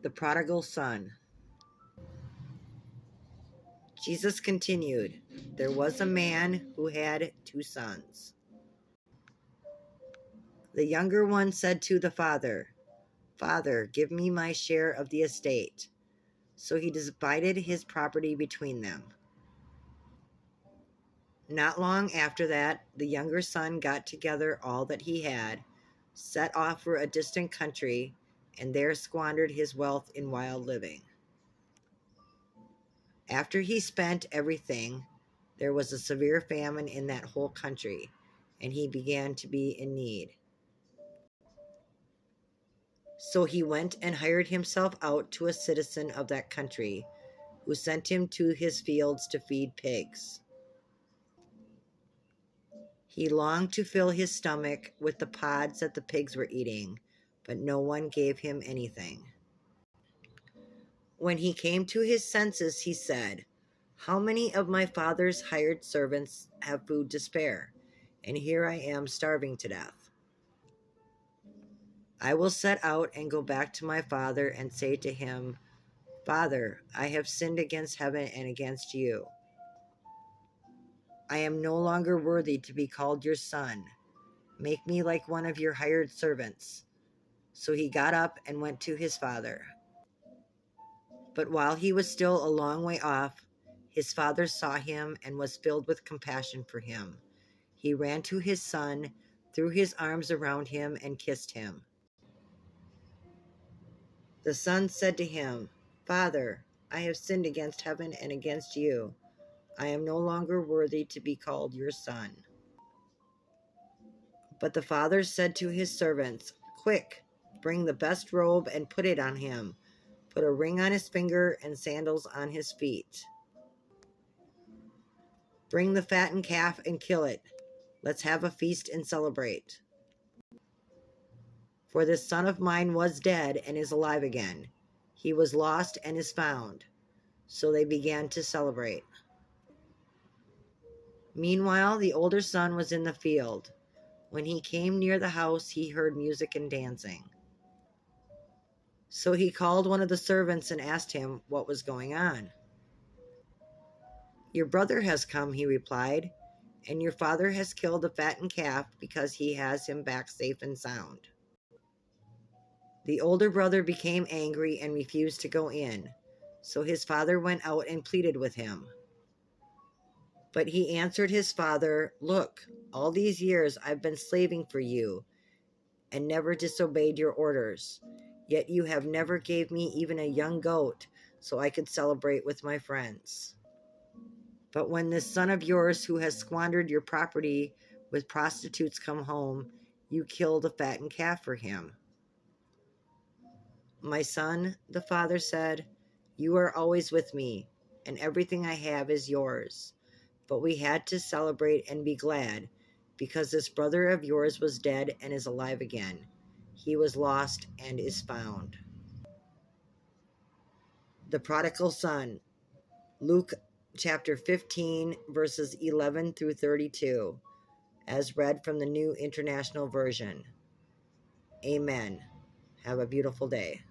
The Prodigal Son. Jesus continued, "There was a man who had 2 sons. The younger one said to the father, 'Father, give me my share of the estate.' So he divided his property between them. Not long after that, the younger son got together all that he had, set off for a distant country, and there squandered his wealth in wild living. After he spent everything, there was a severe famine in that whole country, and he began to be in need. So he went and hired himself out to a citizen of that country, who sent him to his fields to feed pigs. He longed to fill his stomach with the pods that the pigs were eating, but no one gave him anything. When he came to his senses, he said, 'How many of my father's hired servants have food to spare, and here I am starving to death? I will set out and go back to my father and say to him, Father, I have sinned against heaven and against you. I am no longer worthy to be called your son. Make me like one of your hired servants.' So he got up and went to his father. But while he was still a long way off, his father saw him and was filled with compassion for him. He ran to his son, threw his arms around him, and kissed him. The son said to him, 'Father, I have sinned against heaven and against you. I am no longer worthy to be called your son.' But the father said to his servants, 'Quick, bring the best robe and put it on him. Put a ring on his finger and sandals on his feet. Bring the fattened calf and kill it. Let's have a feast and celebrate. For this son of mine was dead and is alive again. He was lost and is found.' So they began to celebrate. Meanwhile, the older son was in the field. When he came near the house, he heard music and dancing. So he called one of the servants and asked him what was going on. 'Your brother has come,' he replied, 'and your father has killed the fattened calf because he has him back safe and sound.' The older brother became angry and refused to go in. So his father went out and pleaded with him. But he answered his father, 'Look, all these years I've been slaving for you and never disobeyed your orders. Yet you have never gave me even a young goat so I could celebrate with my friends. But when this son of yours who has squandered your property with prostitutes come home, you killed a fattened calf for him.' 'My son,' the father said, 'you are always with me, and everything I have is yours. But we had to celebrate and be glad, because this brother of yours was dead and is alive again. He was lost and is found.'" The Prodigal Son. Luke chapter 15, verses 11 through 32, as read from the New International Version. Amen. Have a beautiful day.